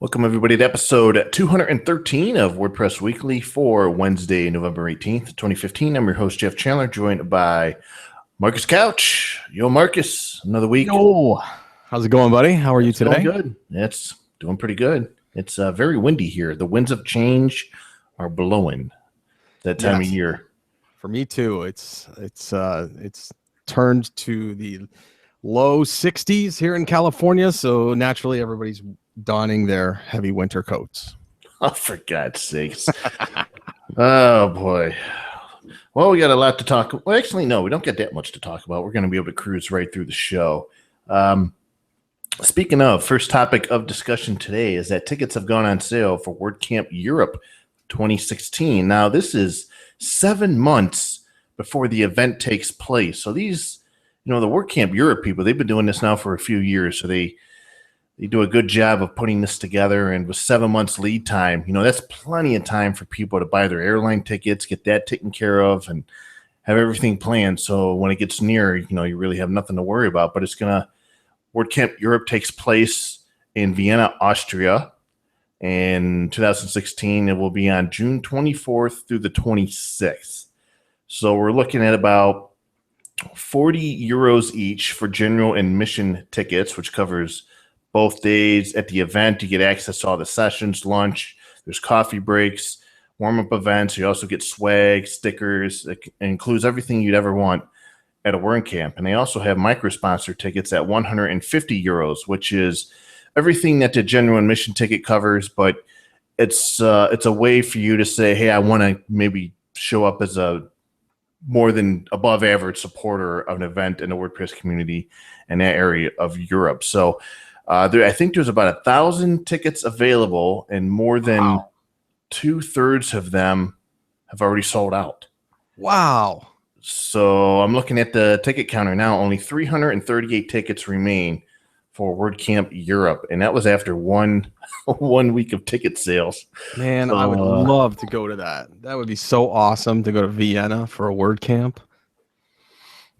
Welcome, everybody, to episode 213 of WordPress Weekly for Wednesday, November 18th, 2015. I'm your host, Jeff Chandler, joined by Marcus Couch. Yo, Marcus, another week. Yo, how's it going, buddy? How are you today? Going good. It's doing pretty good. It's very windy here. The winds of change are blowing that time of year. For me, too. It's turned to the low 60s here in California, so naturally everybody's donning their heavy winter coats. Oh, for God's sakes. Oh, boy. Well, we got a lot to talk about. Well, actually, no, we don't get that much to talk about. We're going to be able to cruise right through the show. Speaking of, first topic of discussion today is that tickets have gone on sale for WordCamp Europe 2016. Now, this is 7 months before the event takes place. So these, the WordCamp Europe people, they've been doing this now for a few years. So they do a good job of putting this together, and with 7 months lead time, that's plenty of time for people to buy their airline tickets, get that taken care of, and have everything planned. So when it gets near, you really have nothing to worry about. But WordCamp Europe takes place in Vienna, Austria, in 2016. It will be on June 24th through the 26th. So we're looking at about 40 euros each for general admission tickets, which covers both days. At the event, you get access to all the sessions, lunch, there's coffee breaks, warm-up events. You also get swag, stickers. It includes everything you'd ever want at a WordCamp. And they also have micro-sponsor tickets at 150 euros, which is everything that the general admission ticket covers, but it's a way for you to say, hey, I want to maybe show up as a more than above average supporter of an event in the WordPress community in that area of Europe. So I think there's about 1,000 tickets available, and more than 2/3 of them have already sold out. Wow. So I'm looking at the ticket counter now. Only 338 tickets remain for WordCamp Europe, and that was after one week of ticket sales. Man, I would love to go to that. That would be so awesome to go to Vienna for a WordCamp.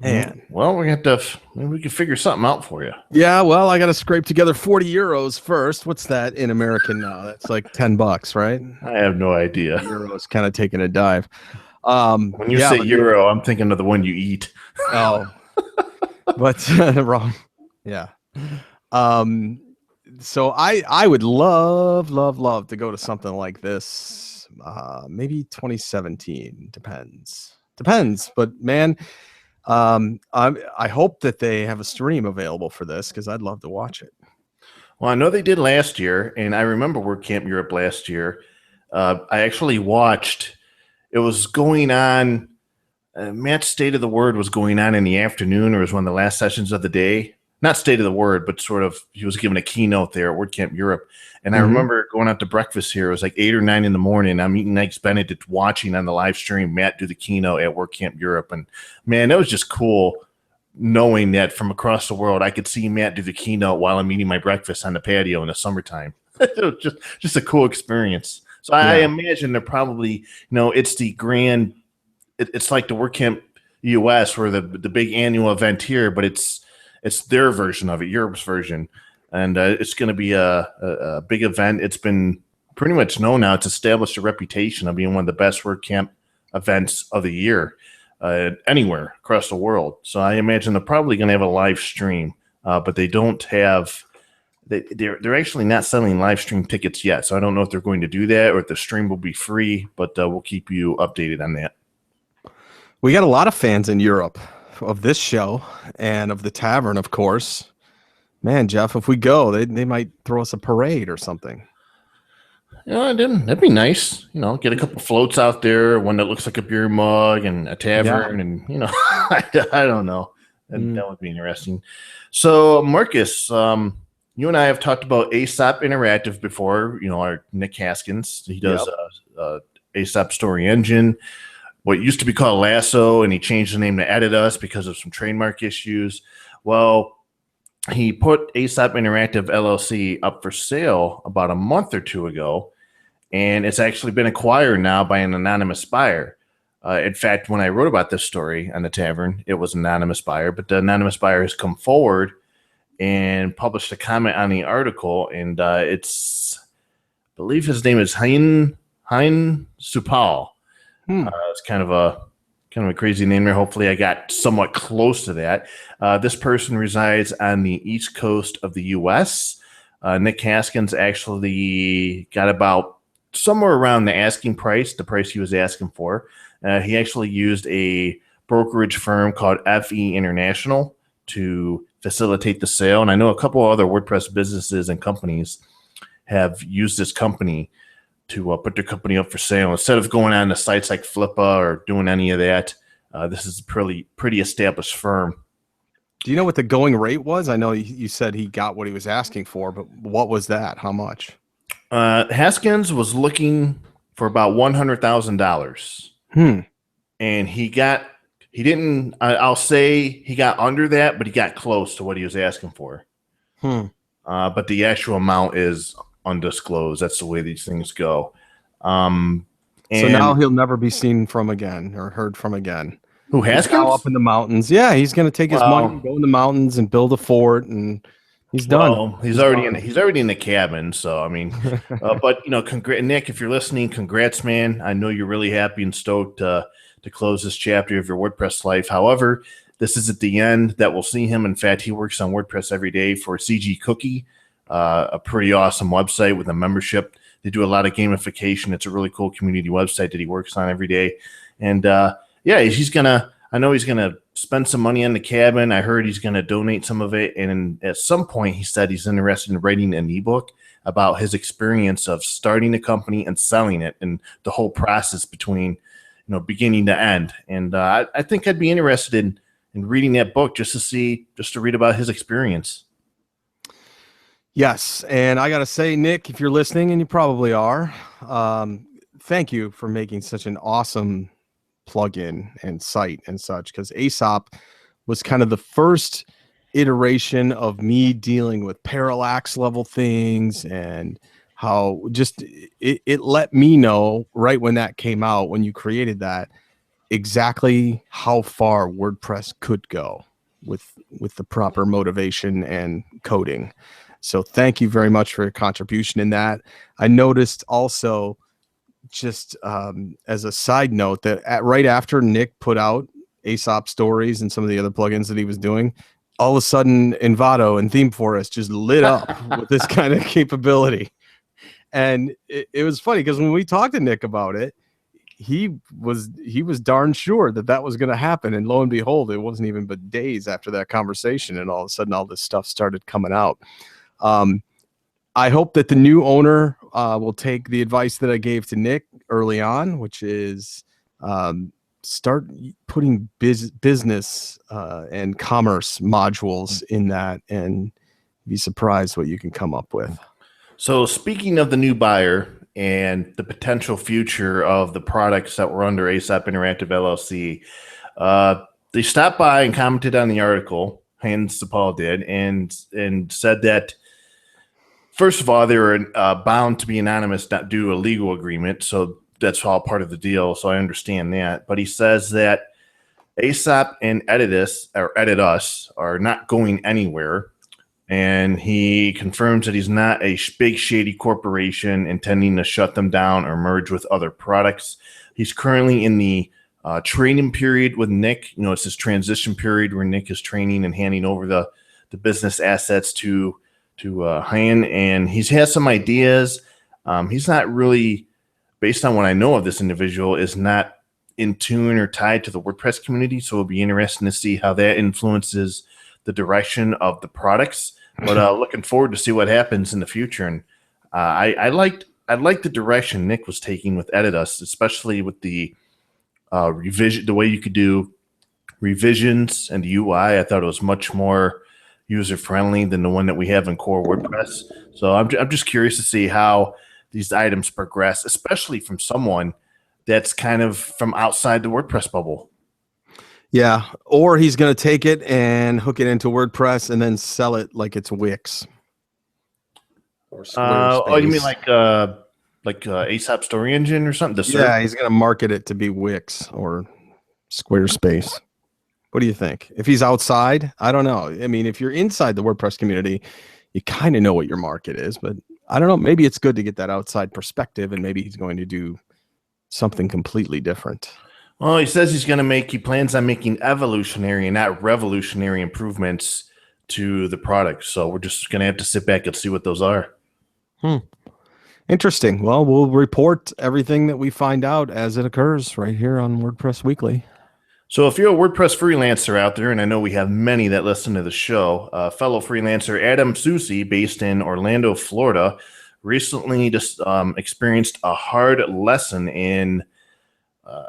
Man, well, we can figure something out for you. Yeah, well, I got to scrape together 40 euros first. What's that in American now? That's like $10, right? I have no idea. Euro's kind of taking a dive. When you say euro, I'm thinking of the one you eat. Oh, but wrong. Yeah. So I would love to go to something like this. Maybe 2017. Depends. But man, I hope that they have a stream available for this, because I'd love to watch it. Well, I know they did last year, and I remember WordCamp Europe last year. I actually watched. It was going on. Matt's State of the Word was going on in the afternoon, or was one of the last sessions of the day. Not State of the Word, but sort of he was giving a keynote there at WordCamp Europe. And I remember going out to breakfast here. It was like 8 or 9 in the morning. I'm eating Eggs Benedict, watching on the live stream Matt do the keynote at WordCamp Europe. And man, that was just cool knowing that from across the world, I could see Matt do the keynote while I'm eating my breakfast on the patio in the summertime. It was just a cool experience. So I imagine they're probably, it's the grand, it's like the WordCamp US, or the big annual event here, but it's their version of it, Europe's version. And it's going to be a big event. It's been pretty much known now. It's established a reputation of being one of the best WordCamp events of the year anywhere across the world. So I imagine they're probably going to have a live stream, but they don't have. They're actually not selling live stream tickets yet. So I don't know if they're going to do that or if the stream will be free, but we'll keep you updated on that. We got a lot of fans in Europe of this show and of the tavern, of course. Man, Jeff, if we go, they might throw us a parade or something. That'd be nice. Get a couple floats out there, one that looks like a beer mug, and a tavern, and I don't know. That would be interesting. So, Marcus, you and I have talked about Aesop Interactive before. Our Nick Haskins, he does Aesop Story Engine, what used to be called Lasso, and he changed the name to Editus because of some trademark issues. Well, he put Aesop Interactive LLC up for sale about a month or two ago, and it's actually been acquired now by an anonymous buyer. In fact, when I wrote about this story on the tavern, it was an anonymous buyer, but the anonymous buyer has come forward and published a comment on the article, and it's believe his name is Hein Supal. It's kind of a crazy name there. Hopefully, I got somewhat close to that. This person resides on the East Coast of the U.S. Nick Haskins actually got about somewhere around the asking price, the price he was asking for. He actually used a brokerage firm called FE International to facilitate the sale. And I know a couple other WordPress businesses and companies have used this company to put their company up for sale. Instead of going on the sites like Flippa or doing any of that, this is a pretty established firm. Do you know what the going rate was? I know you said he got what he was asking for, but what was that? How much? Haskins was looking for about $100,000. And I'll say he got under that, but he got close to what he was asking for. But the actual amount is undisclosed. That's the way these things go. So now he'll never be seen from again or heard from again. Who, Haskins? Now up in the mountains. Yeah, he's going to take his money, go in the mountains, and build a fort, and he's done. Well, he's already in the cabin. So I mean, but Nick, if you're listening, congrats, man. I know you're really happy and stoked to close this chapter of your WordPress life. However, this is at the end that we'll see him. In fact, he works on WordPress every day for CG Cookie, a pretty awesome website with a membership. They do a lot of gamification. It's a really cool community website that he works on every day. And I know he's gonna spend some money on the cabin. I heard he's gonna donate some of it. And at some point, he said he's interested in writing an ebook about his experience of starting a company and selling it and the whole process between, beginning to end. And I think I'd be interested in reading that book just to read about his experience. Yes. And I got to say, Nick, if you're listening, and you probably are, thank you for making such an awesome plugin and site and such, because Aesop was kind of the first iteration of me dealing with parallax level things, and how just it let me know right when that came out, when you created that, exactly how far WordPress could go with the proper motivation and coding. So thank you very much for your contribution in that. I noticed also, just as a side note, that right after Nick put out Aesop Stories and some of the other plugins that he was doing, all of a sudden Envato and ThemeForest just lit up with this kind of capability. And it was funny because when we talked to Nick about it, he was darn sure that was going to happen. And lo and behold, it wasn't even but days after that conversation, and all of a sudden all this stuff started coming out. I hope that the new owner will take the advice that I gave to Nick early on, which is start putting business and commerce modules in that, and be surprised what you can come up with. So speaking of the new buyer and the potential future of the products that were under Aesop Interactive LLC, they stopped by and commented on the article, Hein Supal did, and said that, first of all, they were bound to be anonymous, not do a legal agreement. So that's all part of the deal. So I understand that. But he says that Aesop and Edit Us are not going anywhere. And he confirms that he's not a big shady corporation intending to shut them down or merge with other products. He's currently in the training period with Nick. It's this transition period where Nick is training and handing over the business assets to Hein, and he's had some ideas. He's not really, based on what I know of this individual, is not in tune or tied to the WordPress community. So it'll be interesting to see how that influences the direction of the products. But looking forward to see what happens in the future. And I liked the direction Nick was taking with Edit Us, especially with the revision, the way you could do revisions and the UI. I thought it was much more user-friendly than the one that we have in core WordPress. So I'm just curious to see how these items progress, especially from someone that's kind of from outside the WordPress bubble. Yeah, or he's going to take it and hook it into WordPress and then sell it like it's Wix. Or oh, you mean like Aesop Story Engine or something? Yeah, he's going to market it to be Wix or Squarespace. What do you think? If he's outside, I don't know. I mean, if you're inside the WordPress community, you kind of know what your market is, but I don't know. Maybe it's good to get that outside perspective, and maybe he's going to do something completely different. Well, he says he plans on making evolutionary and not revolutionary improvements to the product. So we're just going to have to sit back and see what those are. Interesting. Well, we'll report everything that we find out as it occurs right here on WordPress Weekly. So if you're a WordPress freelancer out there, and I know we have many that listen to the show, fellow freelancer Adam Susi, based in Orlando, Florida, recently just experienced a hard lesson in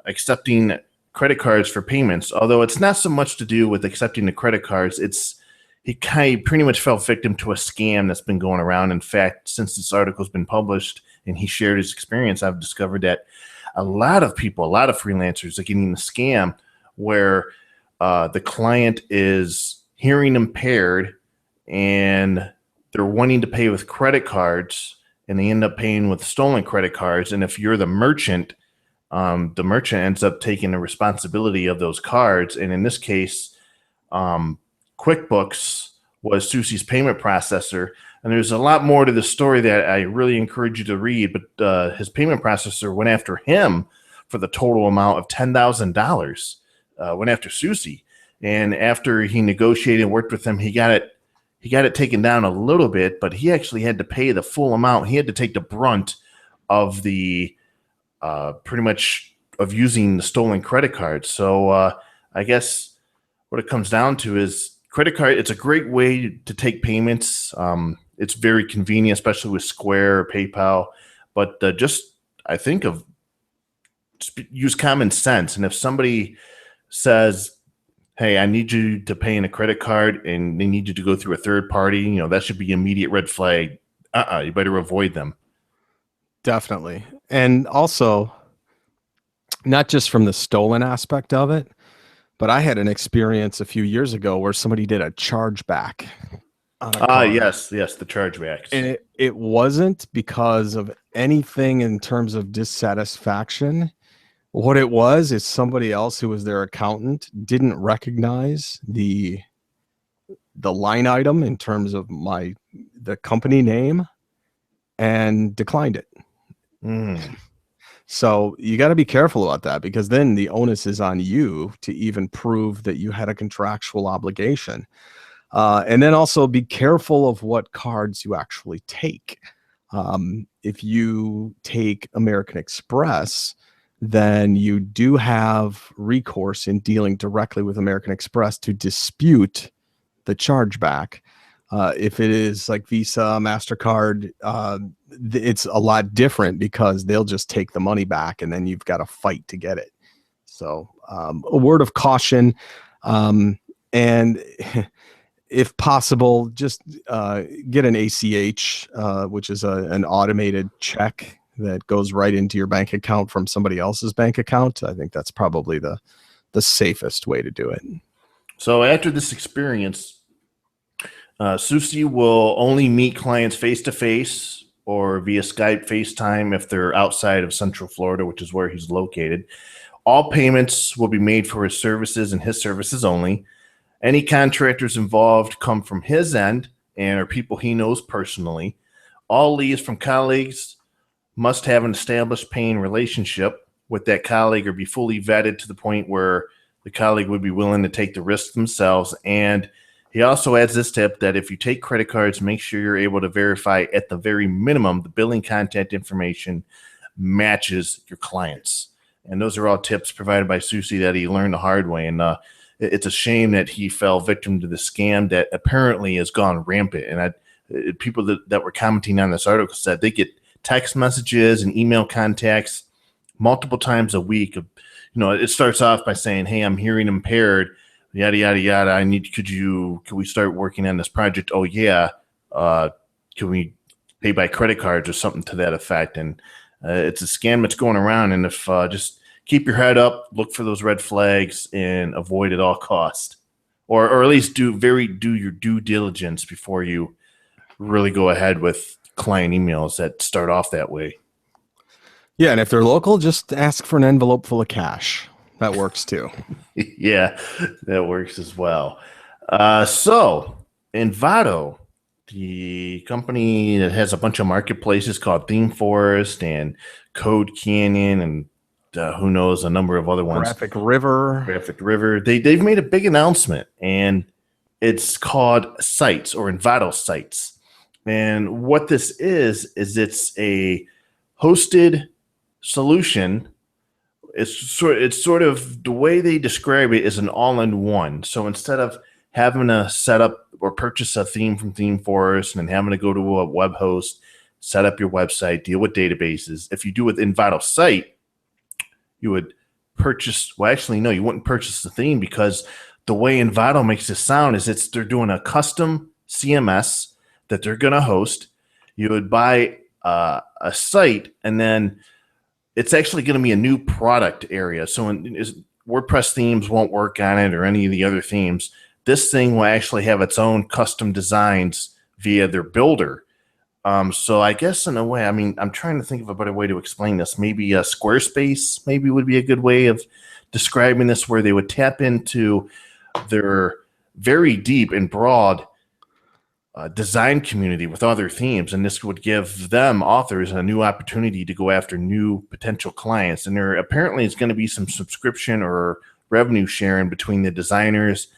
accepting credit cards for payments. Although it's not so much to do with accepting the credit cards, he pretty much fell victim to a scam that's been going around. In fact, since this article's been published and he shared his experience, I've discovered that a lot of freelancers are getting the scam where the client is hearing impaired and they're wanting to pay with credit cards and they end up paying with stolen credit cards. And if you're the merchant ends up taking the responsibility of those cards. And in this case, QuickBooks was Susi's payment processor. And there's a lot more to the story that I really encourage you to read. But his payment processor went after him for the total amount of $10,000. Went after Susi. And after he negotiated and worked with him, he got it taken down a little bit, but he actually had to pay the full amount. He had to take the brunt of the pretty much of using the stolen credit cards. So I guess what it comes down to is credit card. It's a great way to take payments. It's very convenient, especially with Square or PayPal. But I think use common sense. And if somebody says, hey, I need you to pay in a credit card and they need you to go through a third party, that should be immediate red flag. You better avoid them. Definitely. And also, not just from the stolen aspect of it, but I had an experience a few years ago where somebody did a chargeback on a card. Yes, the chargebacks. And it wasn't because of anything in terms of dissatisfaction. What it was is somebody else who was their accountant didn't recognize the line item in terms of the company name and declined it. So you got to be careful about that, because then the onus is on you to even prove that you had a contractual obligation. And then also be careful of what cards you actually take. If you take American Express, then you do have recourse in dealing directly with American Express to dispute the chargeback. If it is like Visa, MasterCard, it's a lot different because they'll just take the money back and then you've got to fight to get it. So a word of caution. And if possible, just get an ACH, which is an automated check that goes right into your bank account from somebody else's bank account. I think that's probably the safest way to do it. So after this experience, Susi will only meet clients face-to-face or via Skype, FaceTime if they're outside of Central Florida, which is where he's located. All payments will be made for his services and his services only. Any contractors involved come from his end and are people he knows personally. All leads from colleagues must have an established paying relationship with that colleague or be fully vetted to the point where the colleague would be willing to take the risk themselves. And he also adds this tip that if you take credit cards, make sure you're able to verify at the very minimum the billing contact information matches your clients. And those are all tips provided by Susi that he learned the hard way. And it's a shame that he fell victim to the scam that apparently has gone rampant. And people that were commenting on this article said they get text messages and email contacts multiple times a week. It starts off by saying, hey, I'm hearing impaired, yada, yada, yada. Could we start working on this project? Oh yeah. Can we pay by credit cards or something to that effect? And it's a scam that's going around. And if just keep your head up, look for those red flags and avoid at all cost, or at least do your due diligence before you really go ahead with client emails that start off that way. Yeah, and if they're local, just ask for an envelope full of cash. That works too. Yeah, that works as well. So Envato the company that has a bunch of marketplaces called Theme Forest and Code Canyon and who knows, a number of other ones. Graphic River. Graphic River. They've made a big announcement, and it's called Sites or Envato Sites. And what this is it's a hosted solution. It's sort of the way they describe it is an all-in-one. So instead of having to set up or purchase a theme from Theme Forest and having to go to a web host, set up your website, deal with databases, if you do it with Envato Site, you would purchase. Well, actually, no, you wouldn't purchase the theme, because the way Envato makes it sound is they're doing a custom CMS that they're going to host. You would buy a site, and then it's actually going to be a new product area. So WordPress themes won't work on it or any of the other themes. This thing will actually have its own custom designs via their builder. So I guess in a way, I mean, I'm trying to think of a better way to explain this. Maybe a Squarespace maybe would be a good way of describing this, where they would tap into their very deep and broad design community with other themes, and this would give them, authors, a new opportunity to go after new potential clients. And there apparently is going to be some subscription or revenue sharing between the designers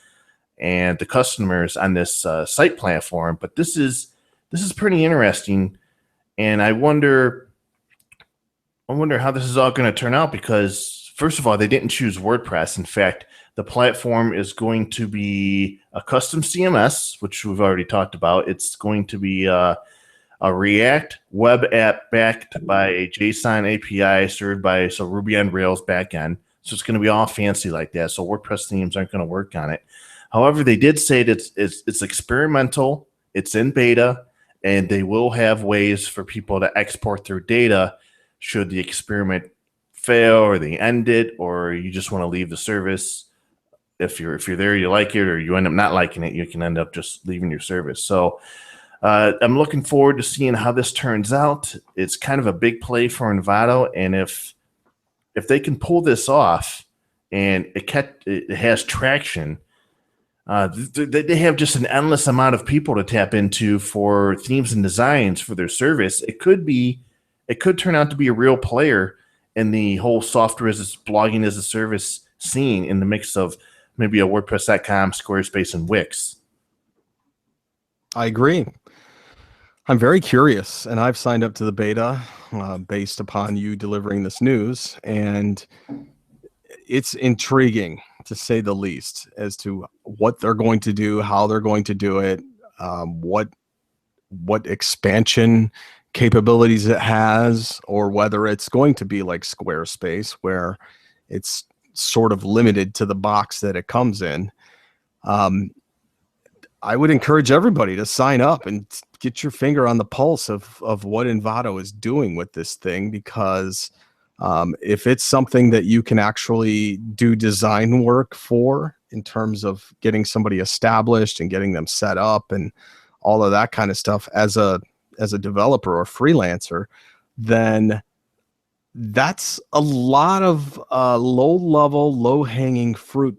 and the customers on this site platform. But this is pretty interesting, and I wonder how this is all going to turn out, because first of all, they didn't choose WordPress. In fact, the platform is going to be a custom CMS, which we've already talked about. It's going to be a React web app backed by a JSON API served by Ruby on Rails backend. So it's going to be all fancy like that. So WordPress themes aren't going to work on it. However, they did say that it's experimental, it's in beta, and they will have ways for people to export their data should the experiment fail, or they end it, or you just want to leave the service. If you're there, you like it, or you end up not liking it, you can end up just leaving your service. So I'm looking forward to seeing how this turns out. It's kind of a big play for Envato, and if they can pull this off and it has traction, they have just an endless amount of people to tap into for themes and designs for their service. It could turn out to be a real player in the whole software as blogging as a service scene, in the mix of maybe a WordPress.com, Squarespace, and Wix. I agree. I'm very curious, and I've signed up to the beta based upon you delivering this news, and it's intriguing, to say the least, as to what they're going to do, how they're going to do it, what expansion capabilities it has, or whether it's going to be like Squarespace, where it's sort of limited to the box that it comes in. I would encourage everybody to sign up and get your finger on the pulse of what Envato is doing with this thing, because if it's something that you can actually do design work for, in terms of getting somebody established and getting them set up and all of that kind of stuff as a developer or freelancer, then that's a lot of low-level, low-hanging fruit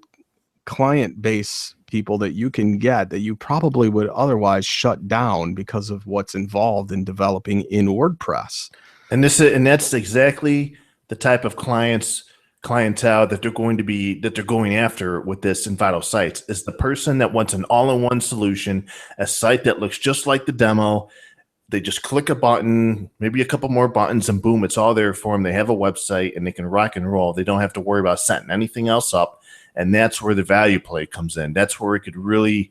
client base people that you can get that you probably would otherwise shut down because of what's involved in developing in WordPress. And that's exactly the type of clientele that they're going after with this Envato Sites, is the person that wants an all-in-one solution, a site that looks just like the demo. They just click a button, maybe a couple more buttons, and boom, it's all there for them. They have a website and they can rock and roll. They don't have to worry about setting anything else up. And that's where the value play comes in. That's where it could really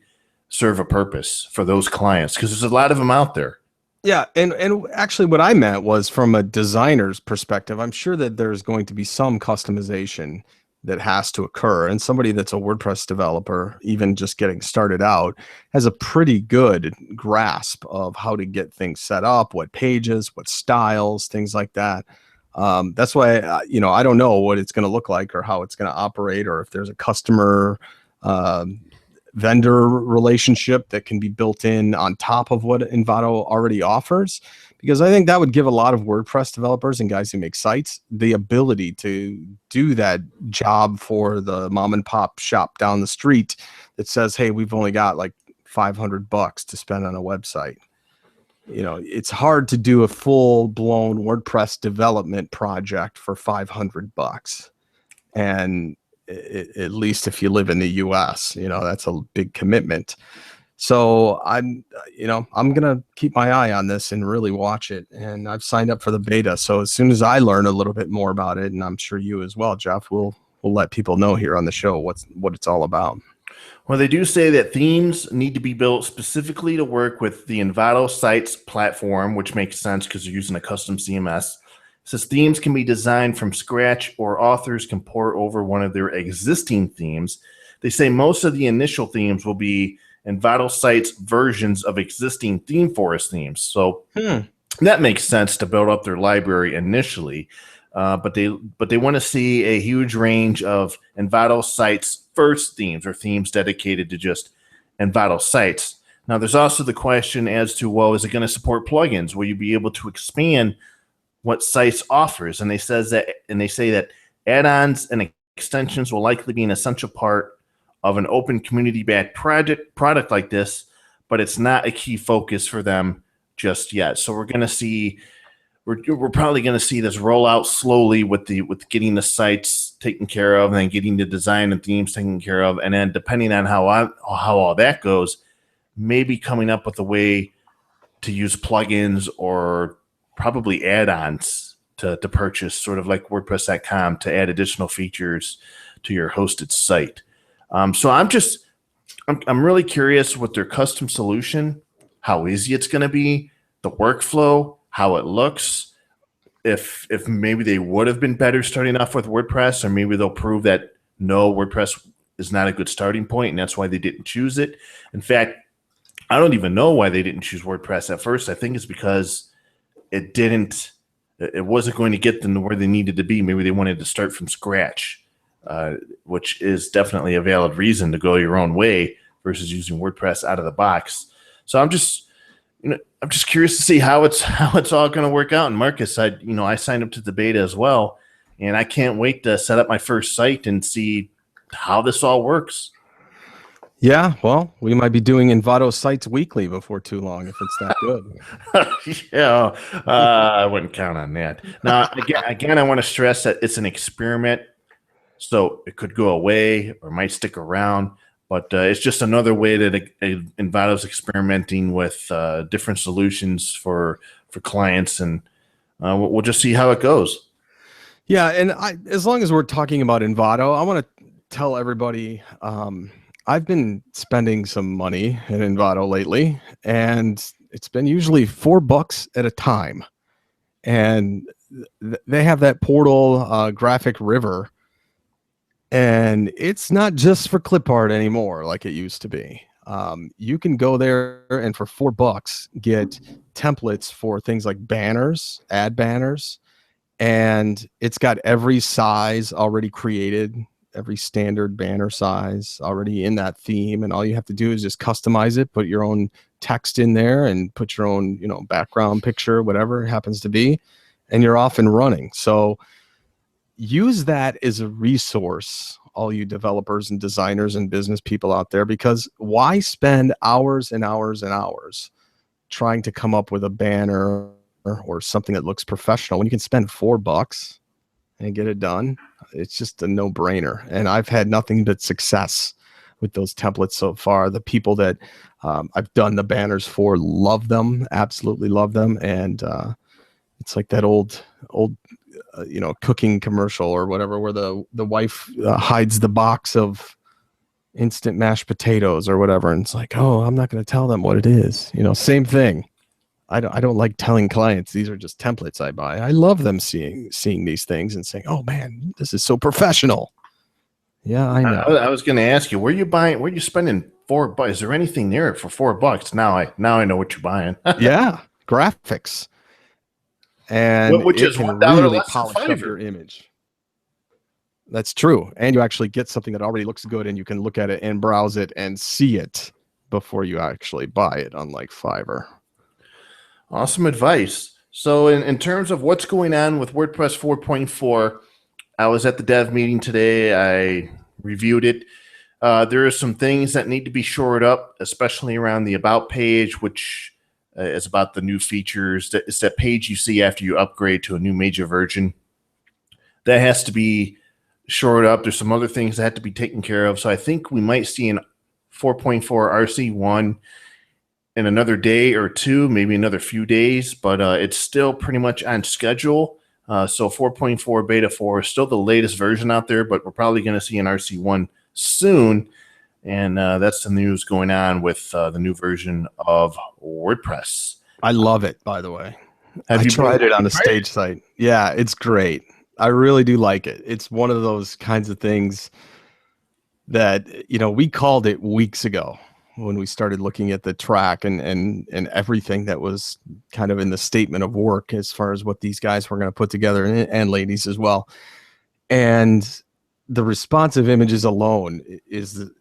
serve a purpose for those clients, because there's a lot of them out there. Yeah, and actually what I meant was from a designer's perspective. I'm sure that there's going to be some customization that has to occur, and somebody that's a WordPress developer, even just getting started out, has a pretty good grasp of how to get things set up, what pages, what styles, things like that. That's why, I don't know what it's going to look like or how it's going to operate, or if there's a customer vendor relationship that can be built in on top of what Envato already offers, because I think that would give a lot of WordPress developers and guys who make sites the ability to do that job for the mom and pop shop down the street that says, hey, we've only got like $500 to spend on a website. You know, it's hard to do a full blown WordPress development project for $500. And at least if you live in the US, you know, that's a big commitment. So I'm going to keep my eye on this and really watch it. And I've signed up for the beta. So as soon as I learn a little bit more about it, and I'm sure you as well, Jeff, we'll let people know here on the show what it's all about. Well, they do say that themes need to be built specifically to work with the Envato Sites platform, which makes sense because they're using a custom CMS. It says themes can be designed from scratch or authors can port over one of their existing themes. They say most of the initial themes will be Envato Sites versions of existing ThemeForest themes. So that makes sense to build up their library initially. But they want to see a huge range of Envato Sites first themes or themes dedicated to just Envato Sites. Now, there's also the question as to, well, is it going to support plugins? Will you be able to expand what Sites offers? And they say that add-ons and extensions will likely be an essential part of an open community-backed product like this, but it's not a key focus for them just yet. So we're going to see. We're probably going to see this roll out slowly with getting the sites taken care of and then getting the design and themes taken care of. And then depending on how all that goes, maybe coming up with a way to use plugins or probably add-ons to purchase, sort of like WordPress.com, to add additional features to your hosted site. So I'm really curious with their custom solution, how easy it's going to be, the workflow, how it looks, if maybe they would have been better starting off with WordPress, or maybe they'll prove that no, WordPress is not a good starting point and that's why they didn't choose it. In fact, I don't even know why they didn't choose WordPress at first. I think it's because it wasn't going to get them to where they needed to be. Maybe they wanted to start from scratch, which is definitely a valid reason to go your own way versus using WordPress out of the box. So I'm just curious to see how it's all going to work out. And Marcus, I signed up to the beta as well, and I can't wait to set up my first site and see how this all works. Yeah, well, we might be doing Envato Sites weekly before too long if it's that good. Yeah, I wouldn't count on that. Now, again, I want to stress that it's an experiment, so it could go away or might stick around. But it's just another way that Envato's experimenting with different solutions for clients, and we'll just see how it goes. Yeah, and as long as we're talking about Envato, I want to tell everybody I've been spending some money in Envato lately, and it's been usually $4 at a time. And they have that portal, Graphic River. And it's not just for clip art anymore like it used to be. You can go there and for $4 get templates for things like banners, ad banners, and it's got every size already created, every standard banner size already in that theme. And all you have to do is just customize it, put your own text in there and put your own, background picture, whatever it happens to be, and you're off and running. So use that as a resource, all you developers and designers and business people out there, because why spend hours and hours and hours trying to come up with a banner or something that looks professional when you can spend $4 and get it done? It's just a no-brainer. And I've had nothing but success with those templates so far. The people that I've done the banners for love them, absolutely love them. And it's like that old cooking commercial or whatever, where the wife hides the box of instant mashed potatoes or whatever, and it's like, oh, I'm not going to tell them what it is. Same thing. I don't like telling clients these are just templates I buy. I love them seeing these things and saying, oh man, this is so professional. Yeah, I know. I was going to ask you, where you spending $4? Is there anything there for $4? Now I know what you're buying. Yeah, graphics. And which is can $1 really less than polish up Fiverr. your image. That's true. And you actually get something that already looks good, and you can look at it and browse it and see it before you actually buy it, unlike Fiverr. Awesome advice. So in terms of what's going on with WordPress 4.4, I was at the dev meeting today. I reviewed it. There are some things that need to be shored up, especially around the About page, which is about the new features. It's that page you see after you upgrade to a new major version. That has to be shored up. There's some other things that have to be taken care of. So I think we might see an 4.4 RC1 in another day or two, maybe another few days, but it's still pretty much on schedule. So 4.4 Beta 4 is still the latest version out there, but we're probably going to see an RC1 soon. And that's the news going on with the new version of WordPress. I love it, by the way. Have I you tried it on the tried stage site. Yeah, it's great. I really do like it. It's one of those kinds of things that, we called it weeks ago when we started looking at the track and everything that was kind of in the statement of work as far as what these guys were going to put together, and ladies as well. And the responsive images alone is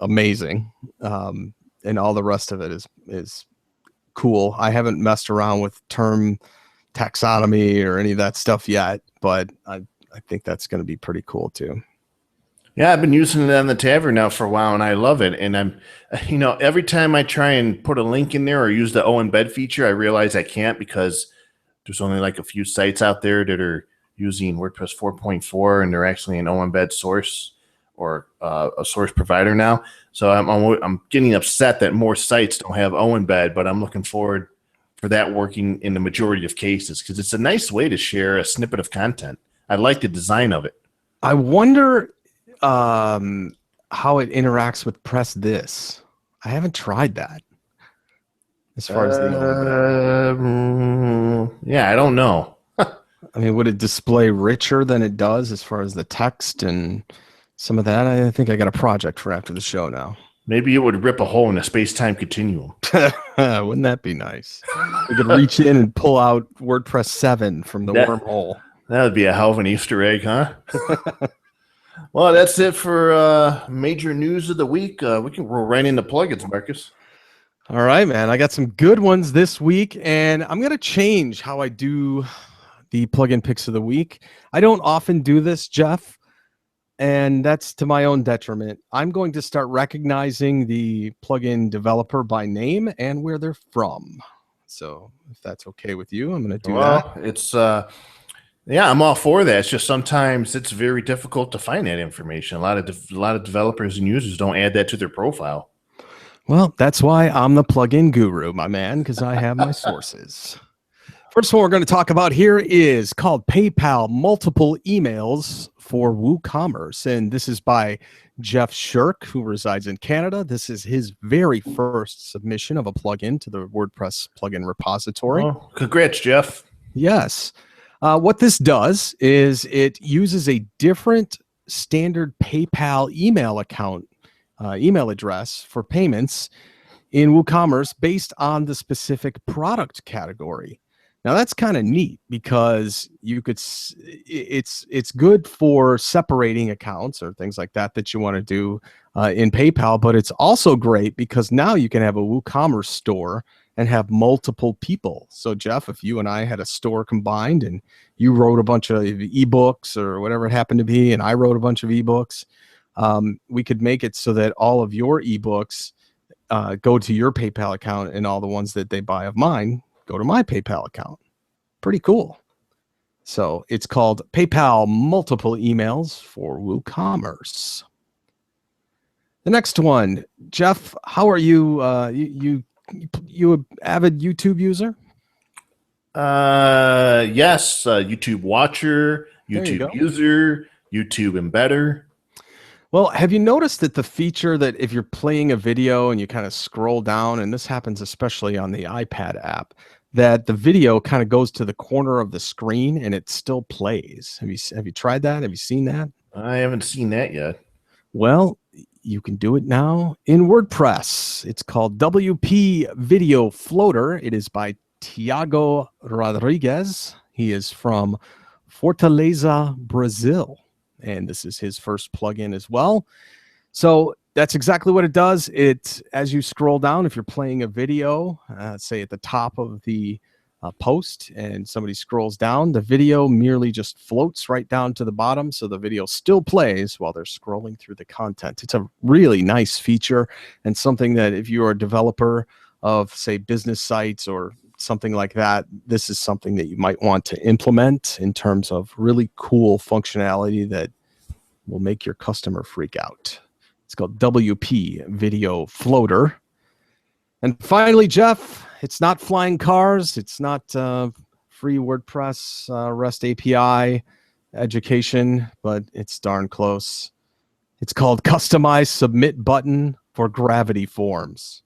amazing. And all the rest of it is cool. I haven't messed around with term taxonomy or any of that stuff yet, but I think that's going to be pretty cool too. Yeah, I've been using it on the Tavern now for a while, and I love it. And I'm, every time I try and put a link in there or use the embed feature, I realize I can't because there's only like a few sites out there that are using WordPress 4.4, and they're actually an embed source or a source provider now. So I'm getting upset that more sites don't have embed, but I'm looking forward for that working in the majority of cases because it's a nice way to share a snippet of content. I like the design of it. I wonder how it interacts with Press This. I haven't tried that. As far as yeah, I don't know. I mean, would it display richer than it does as far as the text and some of that? I think I got a project for after the show now. Maybe it would rip a hole in the space-time continuum. Wouldn't that be nice? We could reach in and pull out WordPress 7 from the wormhole. That would be a hell of an Easter egg, huh? Well, that's it for major news of the week. We can roll right into plugins, Marcus. All right, man. I got some good ones this week, and I'm going to change how I do the plugin picks of the week. I don't often do this, Jeff, and that's to my own detriment. I'm going to start recognizing the plugin developer by name and where they're from. So if that's okay with you, I'm going to do that. It's yeah, I'm all for that. It's just sometimes it's very difficult to find that information. A lot of developers and users don't add that to their profile. Well, that's why I'm the plugin guru, my man, because I have my sources. First one we're going to talk about here is called PayPal Multiple Emails for WooCommerce. And this is by Jeff Shirk, who resides in Canada. This is his very first submission of a plugin to the WordPress plugin repository. Oh, congrats, Jeff. Yes. What this does is it uses a different standard PayPal email account, email address for payments in WooCommerce based on the specific product category. Now that's kind of neat because you could, it's good for separating accounts or things like that you want to do in PayPal, but it's also great because now you can have a WooCommerce store and have multiple people. So Jeff, if you and I had a store combined and you wrote a bunch of ebooks or whatever it happened to be, and I wrote a bunch of ebooks, we could make it so that all of your ebooks go to your PayPal account, and all the ones that they buy of mine go to my PayPal account. Pretty cool. So it's called PayPal Multiple Emails for WooCommerce. The next one, Jeff, how are you? You an avid YouTube user? Yes, YouTube watcher, YouTube user, YouTube embedder. Well, have you noticed that the feature that if you're playing a video and you kind of scroll down, and this happens especially on the iPad app, that the video kind of goes to the corner of the screen and it still plays? Have you tried that? Have you seen that? I haven't seen that yet. Well, you can do it now in WordPress. It's called WP Video Floater. It is by Tiago Rodriguez. He is from Fortaleza, Brazil. And this is his first plugin as well. So that's exactly what it does. It, as you scroll down, if you're playing a video, say at the top of the post and somebody scrolls down, the video merely just floats right down to the bottom. So the video still plays while they're scrolling through the content. It's a really nice feature and something that if you are a developer of, say, business sites or something like that, this is something that you might want to implement in terms of really cool functionality that will make your customer freak out. It's called WP Video Floater. And finally, Jeff, it's not flying cars. It's not free WordPress REST API education, but it's darn close. It's called Customize Submit Button for Gravity Forms.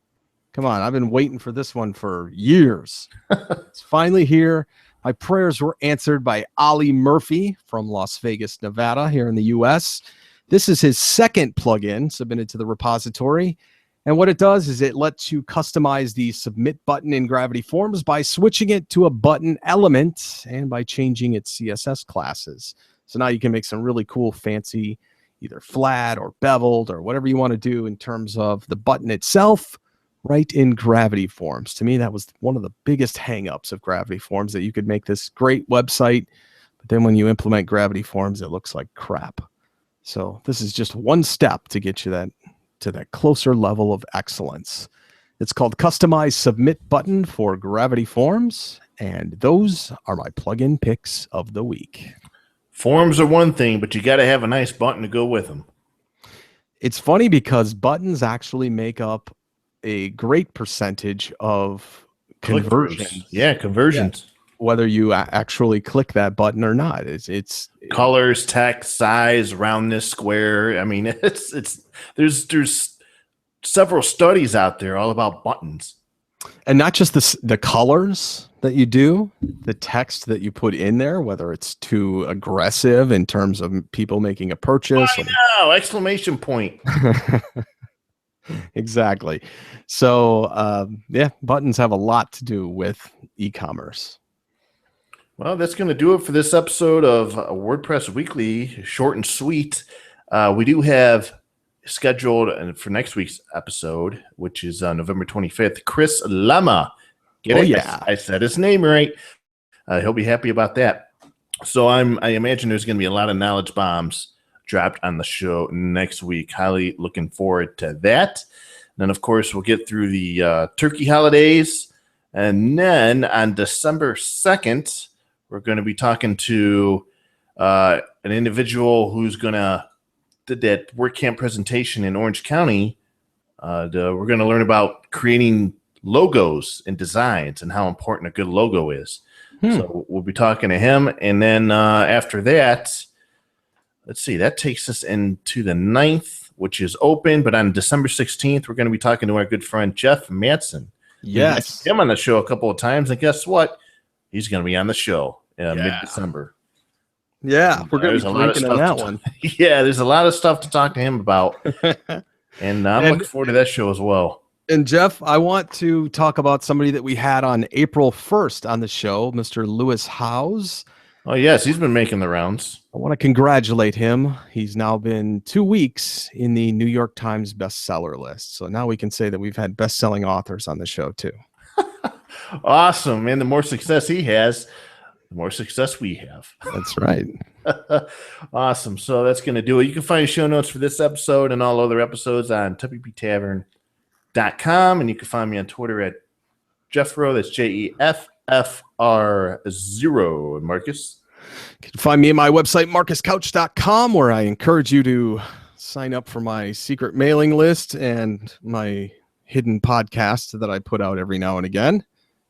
Come on, I've been waiting for this one for years. It's finally here. My prayers were answered by Ollie Murphy from Las Vegas, Nevada, here in the US. This is his second plugin submitted to the repository. And what it does is it lets you customize the submit button in Gravity Forms by switching it to a button element and by changing its CSS classes. So now you can make some really cool, fancy, either flat or beveled or whatever you want to do in terms of the button itself right in Gravity Forms. To me, that was one of the biggest hangups of Gravity Forms, that you could make this great website, but then when you implement Gravity Forms, it looks like crap. So this is just one step to get you to that closer level of excellence. It's called Customize Submit Button for Gravity Forms, and those are my plugin picks of the week. Forms are one thing, but you got to have a nice button to go with them. It's funny because buttons actually make up a great percentage of conversions. Yeah, conversions. Yeah. Whether you actually click that button or not, it's colors, text, size, roundness, square. I mean, there's several studies out there all about buttons, and not just the colors that you do, the text that you put in there, whether it's too aggressive in terms of people making a purchase. I know! Exclamation point. Exactly. So yeah, buttons have a lot to do with e-commerce. Well, that's going to do it for this episode of WordPress Weekly, short and sweet. We do have scheduled for next week's episode, which is November 25th, Chris Lema. Yeah. I said his name right. He'll be happy about that. So I imagine there's going to be a lot of knowledge bombs dropped on the show next week. Highly looking forward to that. And then, of course, we'll get through the turkey holidays. And then on December 2nd, we're going to be talking to an individual who's going to did that WordCamp presentation in Orange County. We're going to learn about creating logos and designs and how important a good logo is. So we'll be talking to him. And then after that, let's see, that takes us into the 9th, which is open. But on December 16th, we're going to be talking to our good friend Jeff Matson. Yes. Him on the show a couple of times. And guess what? He's going to be on the show mid-December. Yeah, we're going to be drinking on that one. Yeah, there's a lot of stuff to talk to him about. And I'm looking forward to that show as well. And Jeff, I want to talk about somebody that we had on April 1st on the show, Mr. Lewis Howes. Oh, yes, he's been making the rounds. I want to congratulate him. He's now been 2 weeks in the New York Times bestseller list. So now we can say that we've had best-selling authors on the show, too. Awesome, man. The more success he has, the more success we have. That's right. Awesome. So that's going to do it. You can find show notes for this episode and all other episodes on WPTavern.com. And you can find me on Twitter at Jeffro. That's JEFFR0. And Marcus? You can find me at my website, marcuscouch.com, where I encourage you to sign up for my secret mailing list and my hidden podcast that I put out every now and again,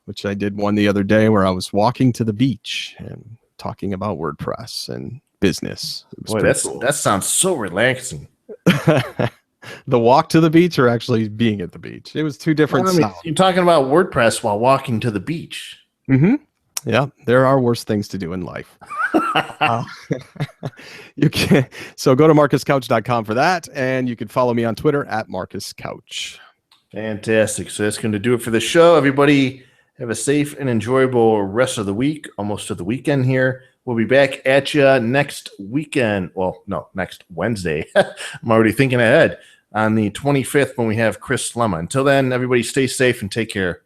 which I did one the other day where I was walking to the beach and talking about WordPress and business. Boy, that sounds so relaxing. The walk to the beach or actually being at the beach? It was two different sounds. You're talking about WordPress while walking to the beach. Mm-hmm. Yeah, there are worse things to do in life. You can so go to marcuscouch.com for that, and you can follow me on Twitter at marcuscouch. Fantastic. So that's going to do it for the show. Everybody have a safe and enjoyable rest of the week, almost to the weekend here. We'll be back at you next weekend. Well, no, next Wednesday. I'm already thinking ahead on the 25th when we have Chris Lema. Until then, everybody stay safe and take care.